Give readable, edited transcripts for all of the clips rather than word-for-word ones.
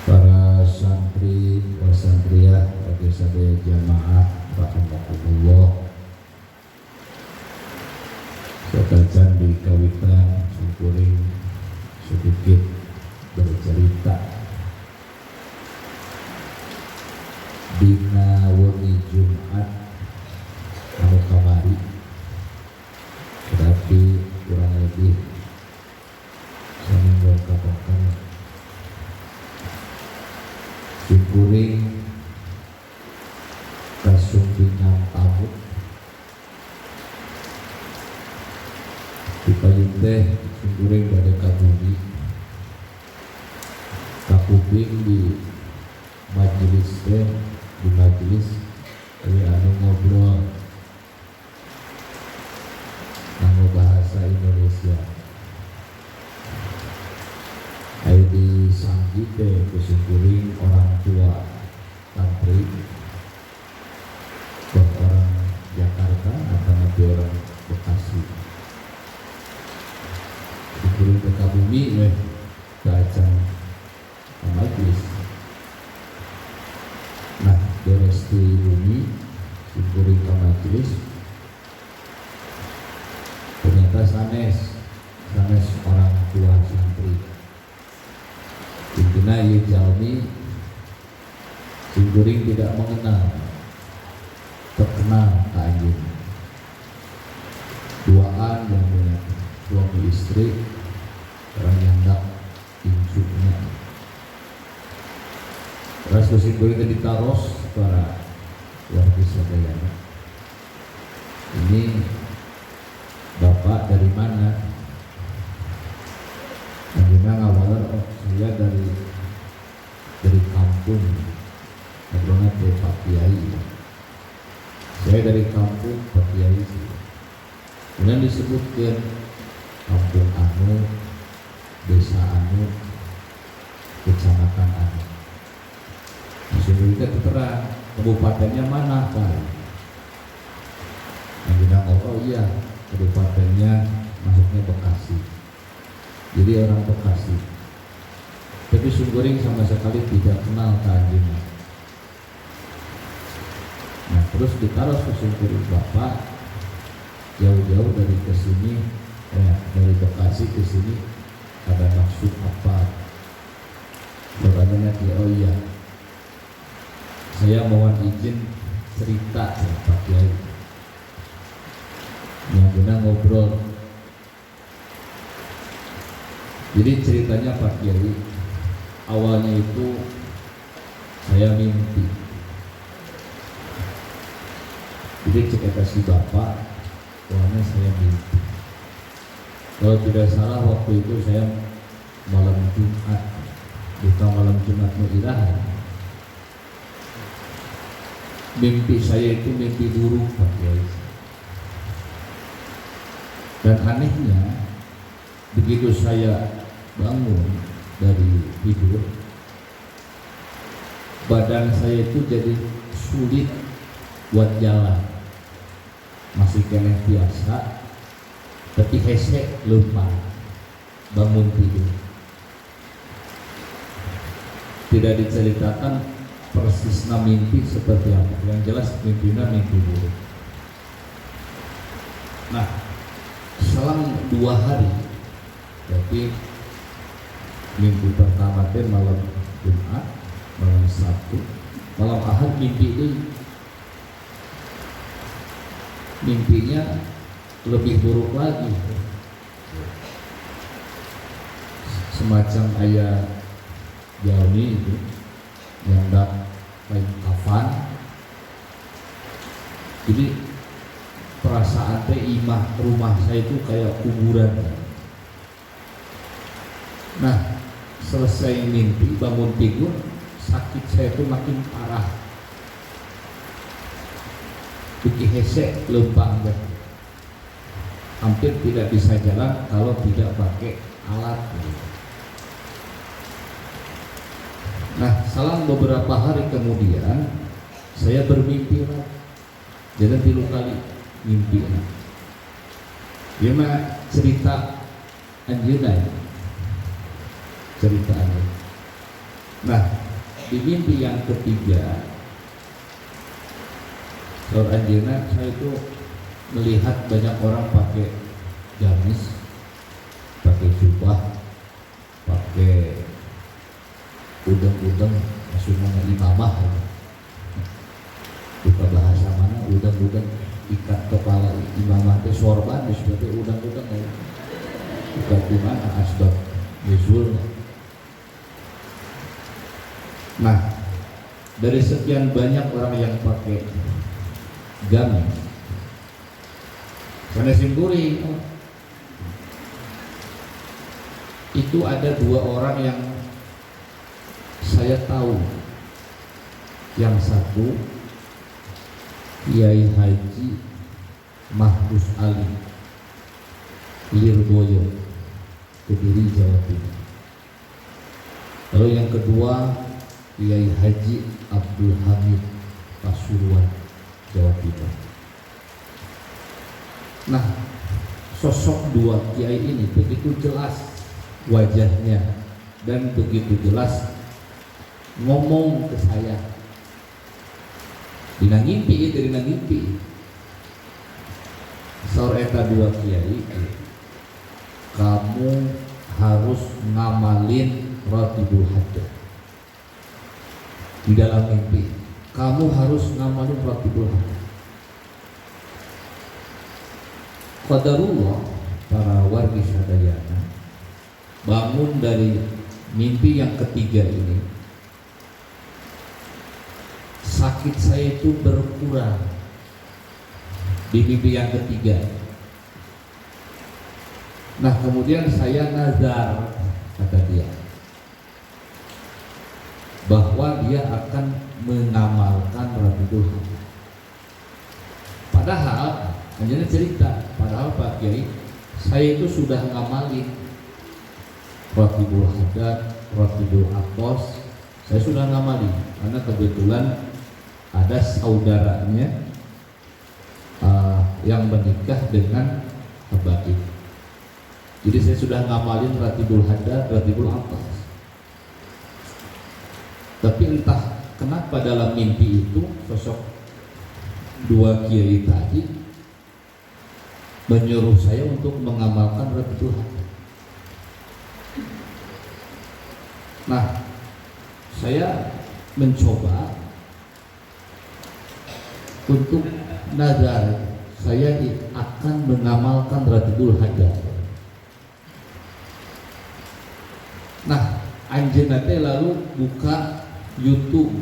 para santri wa santriyah bagi sadaya jamaah rahimakumullah. Sekajan di kawitan sungkuring sedikit bercerita dina wengi Jumat anu kamari, berarti kurang lebih seminggu kapan sungkuring kasumpingan tamu di payung teh sungkuring pada kabumi kakuping di majelis teh di majelis anu ngobrol nganggo bahasa Indonesia. Ayo disangki teh kusungkuring orang tua santri buat orang Jakarta atau nanti orang Bekasi. Sungkuring ke Kabumi weh baca majelis. Nah, beres di bumi sungkuring ke majelis ternyata sanes orang tua santri. Intinya ia jalmi sungkuring tidak mengenal terkenal anjing duaan yang punya suami istri orang yang tak insunya ras sungkuring ditaros para warga sadaya. Ini bapak dari mana? Bagaimana ngawalan saya dari kampung, bagaimana dari Pak Kiai. Saya dari kampung Pak Kiai. Kemudian disebutkan kampung anu, desa anu, kecamatan anu. Disuruh kita terang kabupatennya mana Pak? Yang bilang oh iya kabupatennya masuknya Bekasi. Jadi orang Bekasi, tapi sungkuring sama sekali tidak kenal keanjingan. Nah terus ditaruh ke sungkuring bapak jauh-jauh dari kesini, dari Bekasi ke sini ada maksud apa? Bapaknya nanti oh iya, saya mohon izin cerita ya Pak Kiai. Yang benar ngobrol. Jadi ceritanya Pak Kiai, awalnya itu saya mimpi. Jadi cerita si bapak, awalnya saya mimpi. Kalau tidak salah waktu itu saya malam Jumat, bukan malam Jumat Mu'irahan. Mimpi saya itu mimpi buruk Pak Kiai. Dan anehnya, begitu saya bangun dari tidur, badan saya itu jadi sulit buat jalan, masih kena biasa, tapi hesek lupa bangun tidur. Tidak diceritakan persisnya mimpi seperti apa, yang jelas mimpinya mimpi buruk. Nah, selang 2 hari, tapi minggu pertama itu malam Jumat, malam Sabtu, malam Ahad mimpi ini mimpinya lebih buruk lagi. Semacam ayah Jami itu yang dak kain kafan. Jadi perasaan teh imah rumah saya itu kayak kuburan. Nah, selesai mimpi bangun tidur, sakit saya itu makin parah. Bikin hesek lempang deh. Hampir tidak bisa jalan kalau tidak pakai alat. Nah, selang beberapa hari kemudian saya bermimpi lagi. Jadi 3 kali mimpi. Dia mah cerita anjeunna. Cerita anjeunna. Nah, di mimpi yang ketiga, Saur anjeunna saya itu melihat banyak orang pakai gamis, pakai jubah, pakai udeng-udeng, maksudnya imamah. Buka bahasa mana udeng-udeng ikat kepala imamah teh sorban seperti udeng-udeng. Buka di mana asbab nuzul. Nah, dari sekian banyak orang yang pakai gamis, sana simpuri itu ada dua orang yang saya tahu. Yang satu Kiai Haji Mahfuz Ali Lirboyo, Kediri, Jawa Timur. Lalu yang kedua Kiai Haji Abdul Hamid Pasuruan, Jawa Timur. Nah, sosok dua kiai ini begitu jelas wajahnya dan begitu jelas ngomong ke saya. Dina ngimpi, dina ngimpi. Saur eta dua kiai, kamu harus ngamalin Ratibul Hajjah. Di dalam mimpi, kamu harus ngamalin Ratibul Hajjah. Qadarullah, para wargi sadayana bangun dari mimpi yang ketiga ini, sakit saya itu berkurang di mimpi yang ketiga. Nah, kemudian saya nazar, kata dia, bahwa dia akan mengamalkan Ratibul Hajjah. Padahal hanya cerita, padahal Pak Kiai, saya itu sudah ngamalin Ratibul Hajjah, Ratibul Aqdos, saya sudah ngamalin karena kebetulan ada saudaranya yang menikah dengan habaib. Jadi saya sudah ngamalin Ratibul Hajjah, Ratibul Aqdos. Tapi entah kenapa dalam mimpi itu sosok dua kiai tadi menyuruh saya untuk mengamalkan Ratibul Hajjah. Nah, saya mencoba untuk nazar saya akan mengamalkan Ratibul Hajjah. Nah, anjeunna teh lalu buka YouTube.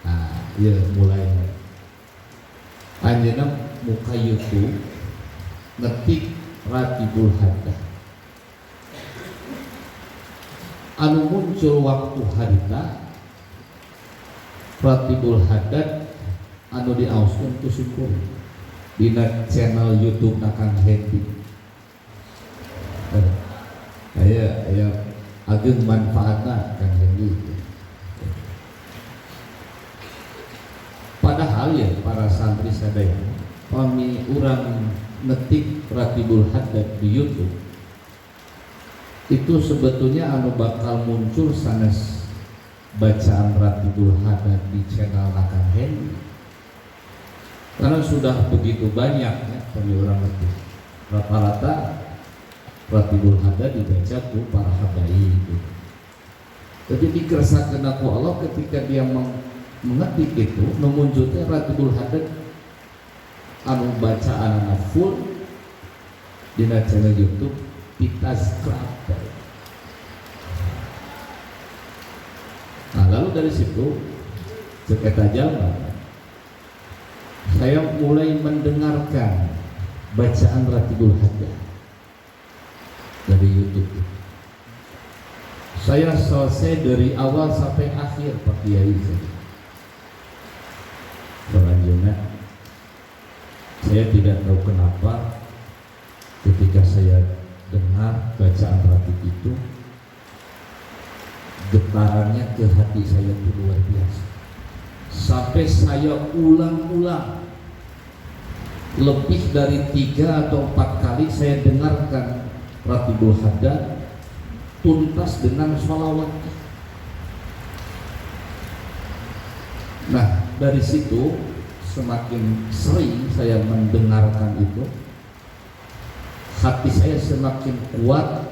Nah, ya mulai anjeunna buka YouTube, ngetik Ratibul Hajjah. Anu muncul waktu harita Ratibul Hajjah anu diauskeun ku syukur dina channel YouTube Kang Hendy. Aya ageng manfaatna Kang Hendy. Padahal ya para santri sadaya, kami urang ngetik Ratibul Hajjah di YouTube itu sebetulnya anu bakal muncul sanes bacaan Ratibul Hajjah di channel Kang Hendy, karena sudah begitu banyak ya orang ngetik. Rata-rata Ratibul Hajjah dibaca ku para habaib. Jadi dikersakakeun ku Allah ketika dia mengetik itu memunculkan Ratibul Hajjah anu bacaan full di channel YouTube Pitazkrab. Nah, lalu dari situ seketa jalan saya mulai mendengarkan bacaan Ratibul Hajjah dari YouTube. Saya selesai dari awal sampai akhir Pak Kiai. Selanjutnya saya tidak tahu kenapa ketika saya dengar bacaan Ratib itu, getarannya ke hati saya itu luar biasa. Sampai saya ulang-ulang lebih dari 3 atau 4 kali saya dengarkan Ratibul Hajjah tuntas dengan sholawat. dari situ semakin sering saya mendengarkan itu, hati saya semakin kuat.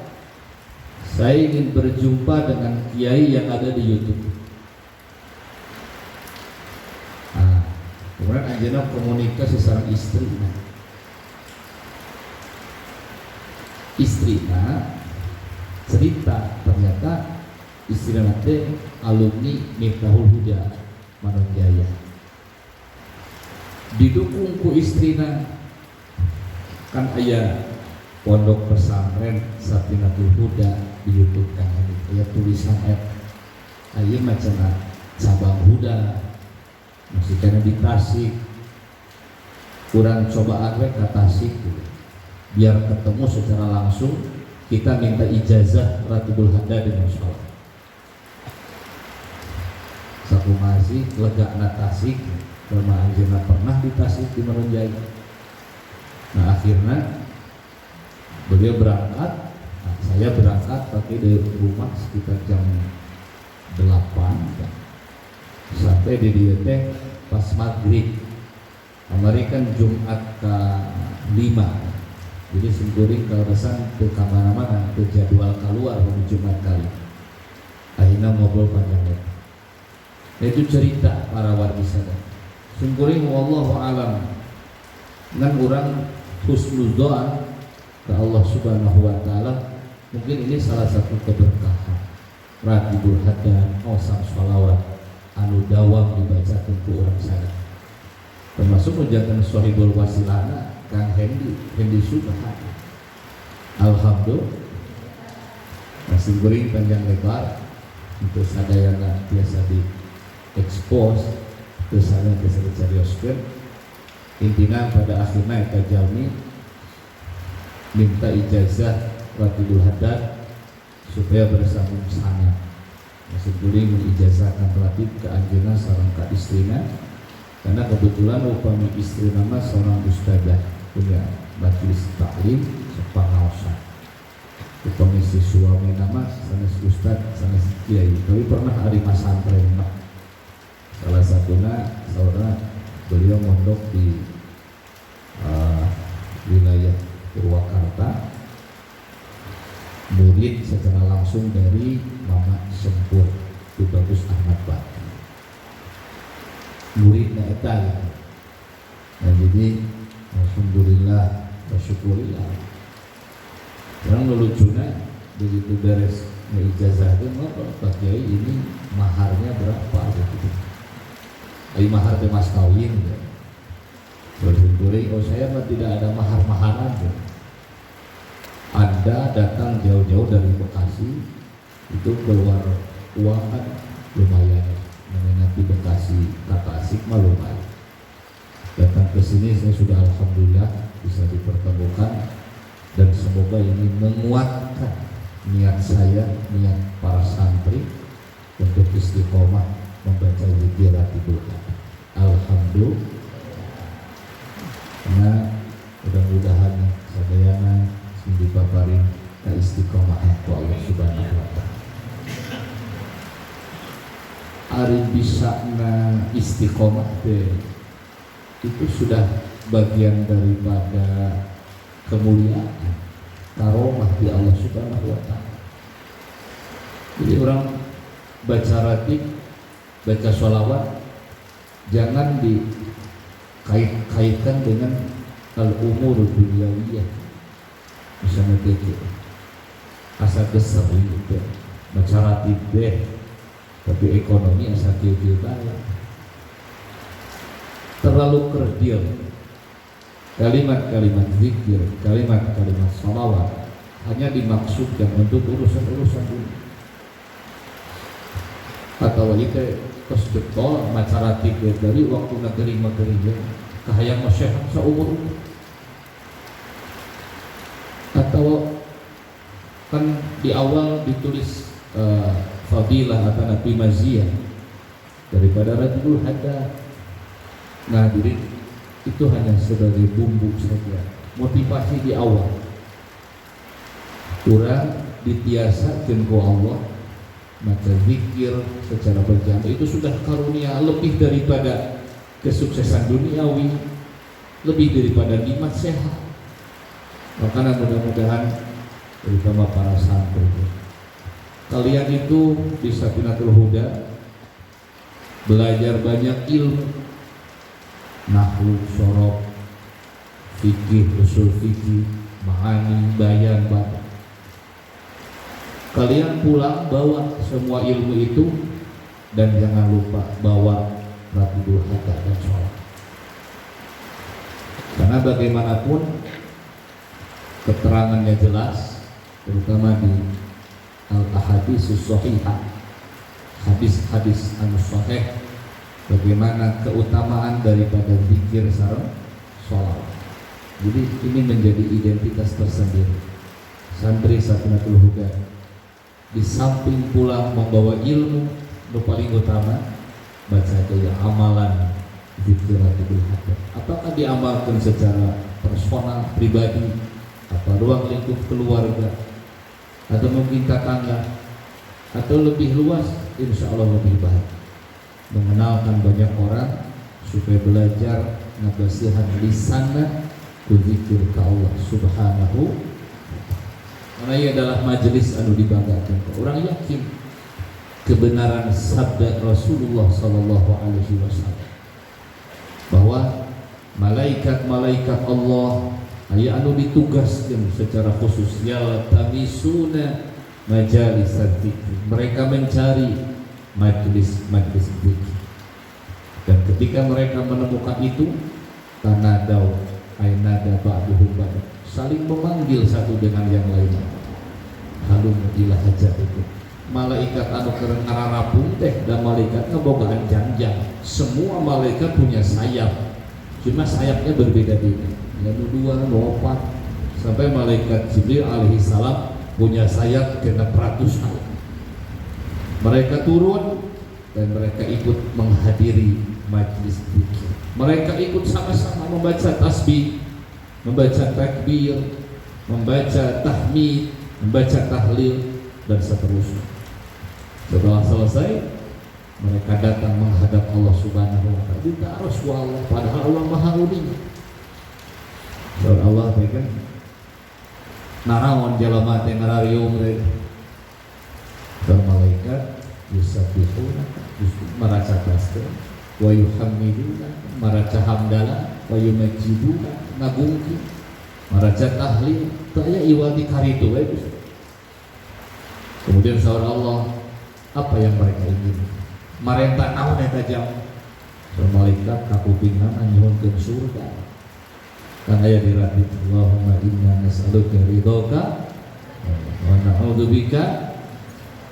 Saya ingin berjumpa dengan kiai yang ada di YouTube. Kemudian anjena komunikasi sareng istrina. Istrina cerita ternyata istrina teh alumni Miftahul Huda Manonjaya. Didukung ku istrina kan aya pondok pesantren Safinatul Huda di YouTube kan aya tulisan aya macana cabang Huda masih kena di Tasik. Kurang coba akhir ke Tasik biar ketemu secara langsung, kita minta ijazah Ratibul Hada dengan sholat saku masih lega na Tasik karena anjena pernah di Tasik di Manonjaya. Nah akhirnya beliau berangkat, saya berangkat pakai dari rumah sekitar jam 8 sampai di dia teh pas maghrib. Kemarin kan Jumat ke-5, jadi singkuring keresan ke kemana-mana, ke jadwal keluar di Jumat kali. Akhirnya ngobrol panjang. Itu cerita para wargi sana. Singkuring wallahu alam ngan orang husnudzon ke Allah Subhanahu wa taala, mungkin ini salah satu keberkahan. Ratibul Hadan, osam sholawat anu dawam dibaca ku orang sana, termasuk menjaga Sohibul Wasilana Kang Hendi Subhan. Alhamdulillah masih beri panjang lebar untuk sadayana biasa di expose ke sana bisa dicarioskeun. Intinya pada akhirnya kita jalmi minta ijazah Ratibul Haddad supaya bersambung sana. Masih boleh mengijazahkan Ratib ke anjeunna sareng ka istrina, karena kebetulan upami istri nama seorang ustadzah punya majelis taklim sepangaosan. Upami si suami nama sanes ustad sanes kiai, tapi pernah hari masantren mah. Salah satunya saudara beliau mondok di wilayah Purwakarta, murid secara langsung dari Mama Sempur itu Bagus Ahmad Bakti, muridnya eta gitu. Nah jadi alhamdulillah bersyukurillah. Yang lucunya begitu beres ijazah itu ngobrol Pak Kiai, ini maharnya berapa gitu. Ini mahar teh mas kawin ya. Bersyukurillah, oh saya mah tidak ada mahar-maharan ya. Anda datang jauh-jauh dari Bekasi itu keluar uang kan lumayan, mengenai Bekasi ke Tasik mah lumayan. Datang ke sini saya sudah alhamdulillah bisa dipertemukan, dan semoga ini menguatkan niat saya, niat para santri untuk istiqomah membaca zikir Ratibul Haddad. Alhamdulillah. Karena mudah-mudahan sadayana dipaparin ke istiqomahan ku Allah Subhanahu wa taala. Ari bisa na istiqomah itu sudah bagian daripada kemuliaan karomah di Allah Subhanahu wa taala. Jadi orang baca ratib, baca sholawat jangan dikait-kaitkan dengan al-umur dunyawiyah. Misalnya gitu, asa geser gitu, baca ratib deh, tapi ekonomi asa kecil banget, terlalu kerdil. Kalimat-kalimat zikir, kalimat-kalimat sholawat hanya dimaksudkan untuk urusan-urusan dunia. Atau jika kesetol maca ratib dari waktu negeri-negeri kahayang masyarakat seumur. Atau kan di awal ditulis fadilah atau nabi maziyah daripada Ratibul Haddad. Nah diri itu hanya sebagai bumbu saja, motivasi di awal. Kurang ditiasa ku Allah maka zikir secara berjamaah itu sudah karunia lebih daripada kesuksesan duniawi, lebih daripada nikmat sehat. Makanya mudah-mudahan terutama para santri, kalian itu di Safinatul Huda belajar banyak ilmu, nahwu, sorof, fikih, usul fikih, ma'ani, bayan, bab. Kalian pulang bawa semua ilmu itu dan jangan lupa bawa Ratibul Hatta dan sholat. Karena bagaimanapun keterangannya jelas, terutama di Al-Ahaditsus Shahihah, hadis-hadis anu-sahih, bagaimana keutamaan daripada zikir sareng sholat. Jadi ini menjadi identitas tersendiri santri Safinatul Huda. Di samping pulang membawa ilmu, yang paling utama baca daya amalan zikir Ratibul Hatta. Apakah diamalkan secara personal, pribadi, atau ruang lingkup keluarga, atau mungkin tetangga, atau lebih luas, insya Allah lebih baik. Mengenalkan banyak orang supaya belajar ngabasihan lisanna kudzikir ka Allah subhanahu. Karena ia adalah majelis anu dibanggakan. Orang yakin kebenaran sabda Rasulullah sallallahu alaihi wasallam bahwa malaikat-malaikat Allah aya anu ditugaskan secara khusus yaltamisuna majalis dzikr. Mereka mencari majelis zikir. Dan ketika mereka menemukan itu, tanadau ainada ba'duhum ba'd, saling memanggil satu dengan yang lain. Halum ila hajat itu. Malaikat anu keur ngararapung teh dan malaikat ngebogaan janjang. Semua malaikat punya sayap. Cuma sayapnya berbeda-beda. Anu 2, anu 4 sampai malaikat Jibril alaihi salam punya sayap genep ratusan. Mereka turun dan mereka ikut menghadiri majlis zikir. Mereka ikut sama-sama membaca tasbih, membaca takbir, membaca tahmid, membaca tahlil, dan seterusnya. Setelah selesai, mereka datang menghadap Allah Subhanahu wa Ta'ala. Ditaruh Allah, padahal Allah Maha Uning. Dan Allah kan narawan jalama teh ngarariung teh. Dan malaikat yusabbihuna, maraca tasbih, wa yuhammiduna, maraca hamdalah, wa yumajjiduna, ngagungki, maraca tahlil, tanya iwadi karitu bagus. Kemudian sahur Allah, apa yang mereka ingin? Marenta naon eta jam? Malaikat kakupingna nyuhunkeun surga. Kan aya di radit Allahumma inna nas'aluka ridhoka wa na'udzubika,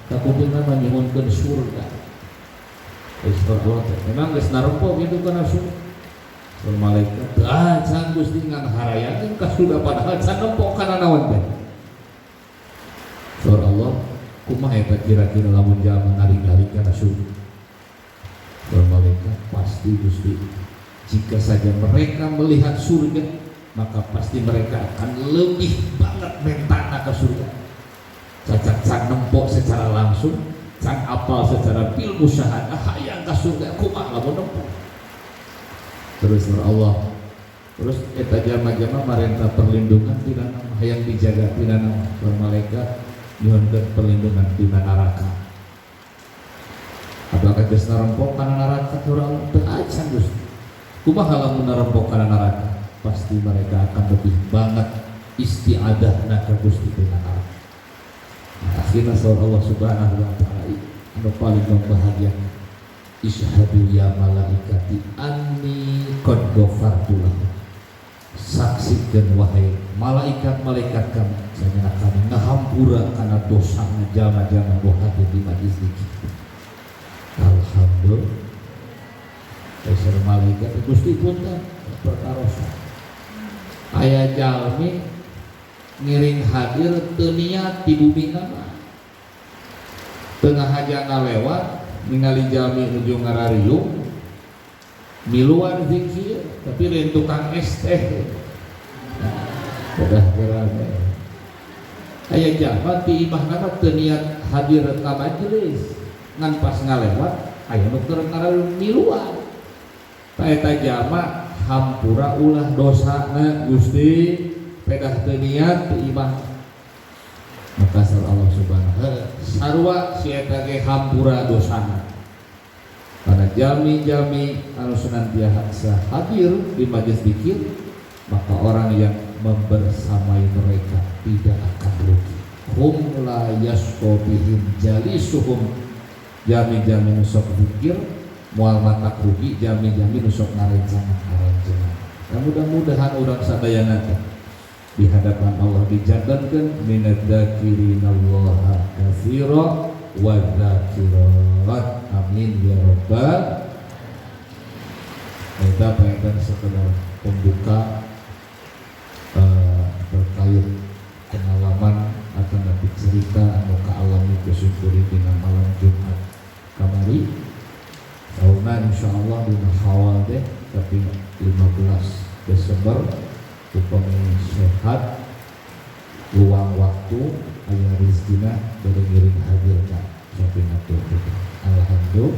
kakupingna nyuhunkeun surga. Allah memang geus narempo gitu kana surga. Malaikat can Gusti ngan harayakeun ka surga padahal can nempo kana naon teh. Surga Allah kumaha eta kira-kira lamun jalma nari-nari kana surga. Malaikat pasti Gusti, jika saja mereka melihat surga maka pasti mereka akan lebih banget mentana ke surga. Cacat can nempok secara langsung, can apal secara ilmu syahadah, hayang ka surga kumaha lamun nempok. Terus Allah, terus eta jama-jama marenta perlindungan tina nama hayang dijaga tina nama malaikat nyuhunkeun perlindungan tina neraka. Apakah geus narempok kana neraka urang teu acan Gusti. Kumaha lamun narempok kana neraka? Pasti mereka akan lebih banget isti'adahna ka Gusti tina neraka. Akhirnya saur Allah Subhanahu wa Ta'ala anu paling membahagiakan, ishadu ya malaikati anni qad ghafartu lahum. Saksikeun wahai malaikat-malaikat kami, sanesna kami ngahampura kana dosa jalma-jalma nu hadir di majlis zikir. Alhamdulillah. Esor malaikat Gusti punten perkara aya jalmi ngiring hadir teu niat di bumi nama. Tengah haja ngalewat ningali jalmi nuju ngarariung miluan zikir tapi lain tukang es teh. Udah kira aya jalma ti imah nama teu niat hadir ka majelis ngan pas ngalewat aya nu keur ngaraluan ta eta jalma hampura ulah dosana Gusti pedah teu niat ti imah maka Allah subhanahu sarua si eta ge hampura dosana karena jami-jami anu senantiasa hadir di majelis zikir maka orang yang membersamai mereka tidak akan rugi. Hum la yasqa bihim jalisuhum jami-jami nusok zikir moal matak rugi jami-jami nusok ngarencana. Dan mudah-mudahan urang sadayana di hadapan Allah dijadankeun minadz-dzakirinallaha katsira wa dzakirat. Amin ya rabbal. Kita pengen sekedar pembuka terkait pengalaman atau nanti cerita anu kaalami kusyukuri dina malam Jumat kamari tahunna insyaallah dina Hawal deh tapi 15 Desember upami sehat luang waktu aya rezekina bade ngiring hadir ka sapinatur alhamdulillah.